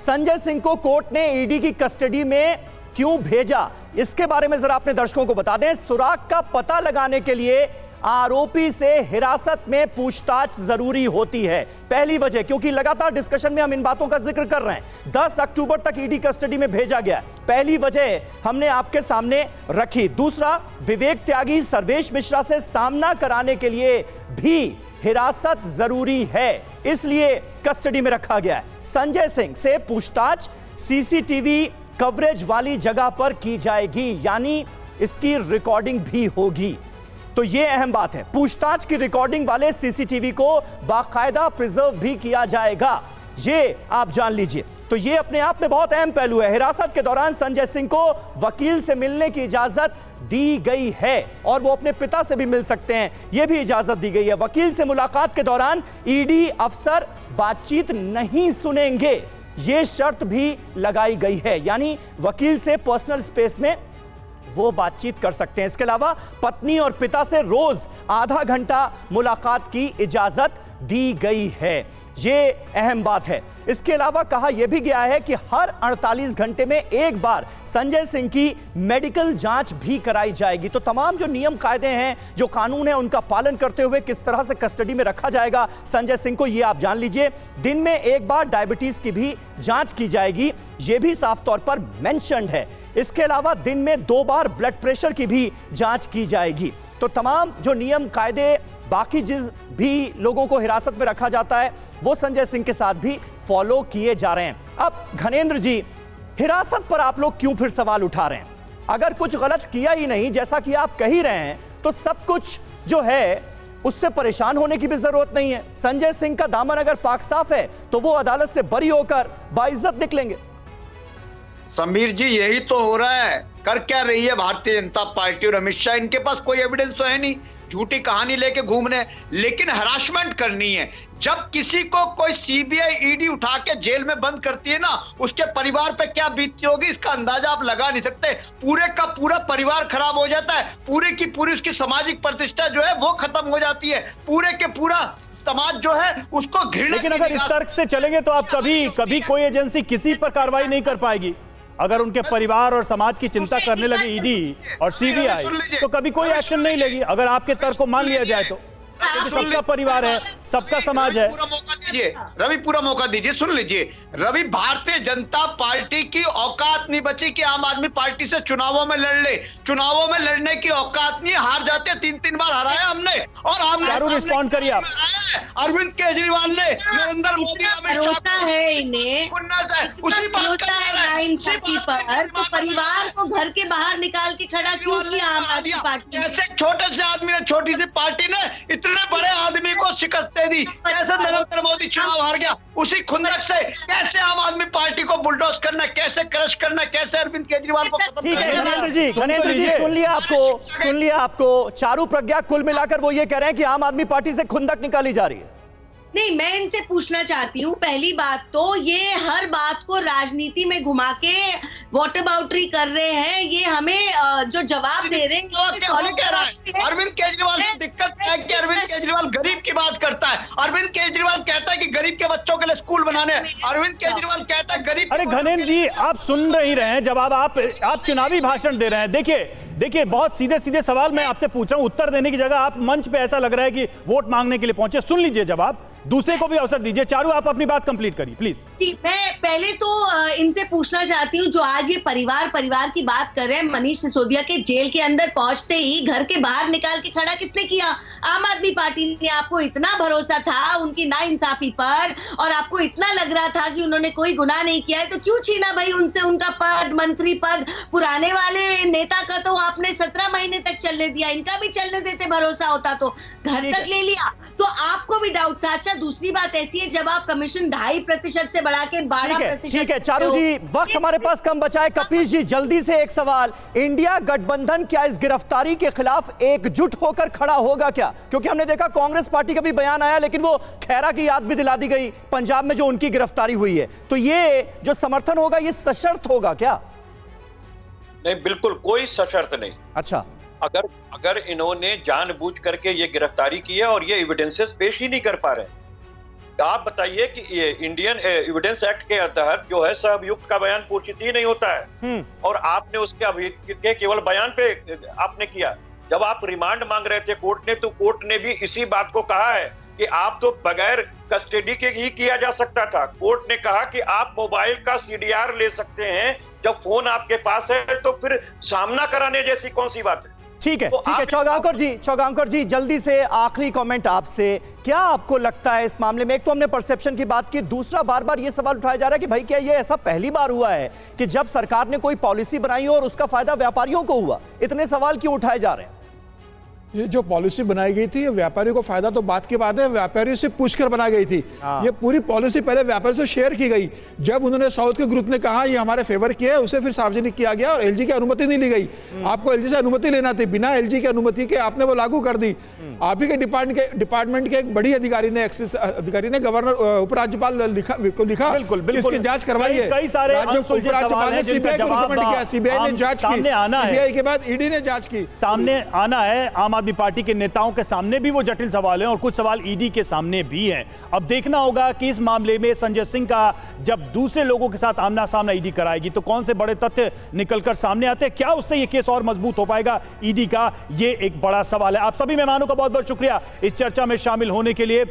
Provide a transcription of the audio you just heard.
संजय सिंह को कोर्ट ने ईडी की कस्टडी में क्यों भेजा, इसके बारे में जरा अपने दर्शकों को बता दें। सुराग का पता लगाने के लिए आरोपी से हिरासत में पूछताछ जरूरी होती है, पहली वजह, क्योंकि लगातार डिस्कशन में हम इन बातों का जिक्र कर रहे हैं। 10 अक्टूबर तक ईडी कस्टडी में भेजा गया, पहली वजह हमने आपके सामने रखी। दूसरा, विवेक त्यागी, सर्वेश मिश्रा से सामना कराने के लिए भी हिरासत जरूरी है, इसलिए कस्टडी में रखा गया है। संजय सिंह से पूछताछ सीसीटीवी कवरेज वाली जगह पर की जाएगी, यानी इसकी रिकॉर्डिंग भी होगी। तो यह अहम बात है, पूछताछ की रिकॉर्डिंग वाले सीसीटीवी को बाकायदा प्रिजर्व भी किया जाएगा, ये आप जान लीजिए। तो ये अपने आप में बहुत अहम पहलू है। हिरासत के दौरान संजय सिंह को वकील से मिलने की इजाजत दी गई है और वो अपने पिता से भी मिल सकते हैं, यह भी इजाजत दी गई है। वकील से मुलाकात के दौरान ईडी अफसर बातचीत नहीं सुनेंगे, यह शर्त भी लगाई गई है, यानी वकील से पर्सनल स्पेस में वो बातचीत कर सकते हैं। इसके अलावा पत्नी और पिता से रोज आधा घंटा मुलाकात की इजाजत दी गई है, ये अहम बात है। इसके अलावा कहा यह भी गया है कि हर 48 घंटे में एक बार संजय सिंह की मेडिकल जांच भी कराई जाएगी। तो तमाम जो नियम कायदे हैं, जो कानून है, उनका पालन करते हुए किस तरह से कस्टडी में रखा जाएगा संजय सिंह को, यह आप जान लीजिए। दिन में एक बार डायबिटीज की भी जांच की जाएगी, यह भी साफ तौर पर मेंशन्ड है। इसके अलावा दिन में 2 बार ब्लड प्रेशर की भी जांच की जाएगी। तो तमाम जो नियम कायदे, बाकी जिस भी लोगों को हिरासत में रखा जाता है, वो संजय सिंह के साथ भी फॉलो किए जा रहे हैं। अब घनेंद्र जी, हिरासत पर आप लोग क्यों फिर सवाल उठा रहे हैं? अगर कुछ गलत किया ही नहीं, जैसा कि आप कह ही रहे हैं, तो सब कुछ जो है उससे परेशान होने की भी जरूरत नहीं है। संजय सिंह का दामन अगर पाक साफ है तो वो अदालत से बरी होकर बाइज्जत निकलेंगे। समीर जी, यही तो हो रहा है। कर क्या रही है भारतीय जनता पार्टी और अमित शाह? इनके पास कोई एविडेंस तो है नहीं, झूठी कहानी लेके घूम रहे हैं, लेकिन हरासमेंट करनी है। जब किसी को कोई सीबीआई ईडी उठा के जेल में बंद करती है ना, उसके परिवार पे क्या बीतती होगी इसका अंदाजा आप लगा नहीं सकते। पूरे का पूरा परिवार खराब हो जाता है, पूरे की पूरी उसकी सामाजिक प्रतिष्ठा जो है वो खत्म हो जाती है, पूरे के पूरा समाज जो है उसको घृणा। लेकिन अगर इस तर्क से चलेंगे तो आप कभी कोई एजेंसी किसी पर कार्रवाई नहीं कर पाएगी। अगर उनके परिवार और समाज की चिंता करने लगे ईडी और सीबीआई, तो कभी कोई एक्शन नहीं लेगी। अगर आपके तर्क को मान लिया जाए तो, क्योंकि सबका परिवार है, सबका समाज है। पूरा मौका दीजिए रवि, पूरा मौका दीजिए। सुन लीजिए रवि, भारतीय जनता पार्टी की औकात नहीं बची कि आम आदमी पार्टी से चुनावों में लड़ ले। चुनावों में लड़ने की औकात नहीं, हार जाते। 3-3 बार हराया हमने, और हमने रिस्पॉन्ड करिए आप। अरविंद केजरीवाल ने, नरेंद्र मोदी, अमित शाह है इन्हें उसी बात तो परिवार को घर के बाहर निकाल के खड़ा क्यों किया आम आदमी पार्टी? कैसे छोटे से आदमी ने, छोटी सी पार्टी ने इतने बड़े आदमी को शिकस्त दे दी? कैसे नरेंद्र मोदी चुनाव हार गया? उसी खुंदक से कैसे आम आदमी पार्टी को बुलडोज करना, कैसे क्रश करना, कैसे अरविंद केजरीवाल को खत्म ठीक है करना। घनेंद्र जी, सुन लिया आपको। चारू प्रज्ञा कुल मिलाकर वो ये कह रहे हैं कि आम आदमी पार्टी से खुंदक निकाली जा रही है। नहीं, मैं इनसे पूछना चाहती हूँ, पहली बात तो ये हर बात को राजनीति में घुमा के वॉटरबाउटरी कर रहे हैं। ये हमें जो जवाब दे रहे हैं, अरविंद केजरीवाल की दिक्कत है कि अरविंद केजरीवाल गरीब की बात करता है। अरविंद केजरीवाल कहता है कि गरीब के बच्चों के लिए स्कूल बनाने हैं। अरविंद केजरीवाल कहता है गरीब। अरे घनेंद्र जी, आप सुन नहीं रहे हैं जवाब, आप चुनावी भाषण दे रहे हैं। देखिए बहुत सीधे सीधे सवाल मैं आपसे पूछ रहा हूं, उत्तर देने की जगह आप मंच पे ऐसा लग रहा है कि वोट मांगने के लिए पहुंचे। सुन लीजिए जवाब, दूसरे को भी अवसर दीजिए। चारू, आप अपनी बात कंप्लीट करिए प्लीज। जी, मैं पहले तो इनसे पूछना चाहती हूँ, जो आज ये परिवार की बात कर रहे हैं, मनीष सिसोदिया के जेल के अंदर पहुंचते ही घर के बाहर निकाल के खड़ा किसने किया? आम आदमी पार्टी ने। आपको इतना भरोसा था उनकी नाइंसाफी पर, और आपको इतना लग रहा था कि उन्होंने कोई गुनाह नहीं किया है, तो क्यों छीना भाई उनसे उनका पद, मंत्री पद? पुराने वाले नेता का तो आपने 17 महीने तक चलने दिया, इनका भी चलने देते, भरोसा होता तो घर तक ले लिया। तो आपको भी डाउट था। अच्छा, दूसरी बात ऐसी है, जब आप कमीशन 2.5% से बढ़ा के 12%। ठीक है चारू जी, वक्त हमारे पास कम बचा है। कपीश जी, जल्दी से एक सवाल, इंडिया गठबंधन क्या इस गिरफ्तारी के खिलाफ एकजुट होकर खड़ा होगा क्या? क्योंकि हमने देखा कांग्रेस पार्टी का भी बयान आया, लेकिन वो खैरा की याद भी दिला दी गई पंजाब में जो उनकी गिरफ्तारी हुई है। तो ये जो समर्थन होगा ये सशर्त होगा क्या? नहीं, बिल्कुल कोई सशर्त नहीं। अच्छा, अगर इन्होंने जानबूझ करके ये गिरफ्तारी की है और ये एविडेंसेस पेश ही नहीं कर पा रहे, आप बताइए कि ये इंडियन एविडेंस एक्ट के तहत जो है सब अभियुक्त का बयान पूछित ही नहीं होता है, और आपने उसके अभियुक्त के केवल बयान पे आपने किया। जब आप रिमांड मांग रहे थे कोर्ट ने, तो कोर्ट ने भी इसी बात को कहा है कि आप तो बगैर कस्टडी के ही किया जा सकता था। कोर्ट ने कहा कि आप मोबाइल का सीडीआर ले सकते हैं, जब फोन आपके पास है तो फिर सामना कराने जैसी कौन सी बात है। ठीक है, तो ठीक है। चौगांकर जी जल्दी से आखिरी कमेंट आपसे, क्या आपको लगता है इस मामले में? एक तो हमने परसेप्शन की बात की, दूसरा बार बार ये सवाल उठाया जा रहा है कि भाई क्या ये ऐसा पहली बार हुआ है कि जब सरकार ने कोई पॉलिसी बनाई हो और उसका फायदा व्यापारियों को हुआ? इतने सवाल क्यों उठाए जा रहे हैं? ये जो पॉलिसी बनाई गई थी, व्यापारियों को फायदा तो बात की बात है, व्यापारियों से पूछकर बनाई गई थी। ये पूरी पॉलिसी पहले व्यापारियों से शेयर की गई। जब उन्होंने साउथ के ग्रुप ने कहा ये हमारे फेवर किया है, उसे फिर सार्वजनिक किया गया और एलजी की अनुमति नहीं ली गई। आपको एलजी से अनुमति लेना थी, बिना एलजी की अनुमति के आपने वो लागू कर दी। आप ही के डिपार्टमेंट के एक बड़ी अधिकारी ने, एक्सिस अधिकारी ने गवर्नर उपराज्यपाल को लिखा, इसकी जांच करवाइए। कई सारे उपराज्यपाल ने सीबीआई को रिकमेंड किया, सीबीआई ने जांच की, सीबीआई के बाद ईडी ने जांच की। सामने आना है आम आदमी पार्टी के नेताओं के सामने भी वो जटिल सवाल हैं और कुछ सवाल ईडी के सामने भी हैं। अब देखना होगा कि इस मामले में संजय सिंह का जब दूसरे लोगों के साथ आमना सामना ईडी कराएगी तो कौन से बड़े तथ्य निकलकर सामने आते हैं, क्या उससे ये केस और मजबूत हो पाएगा ईडी का, ये एक बड़ा सवाल है। आप सभी मेहमानों का बहुत बहुत शुक्रिया इस चर्चा में शामिल होने के लिए।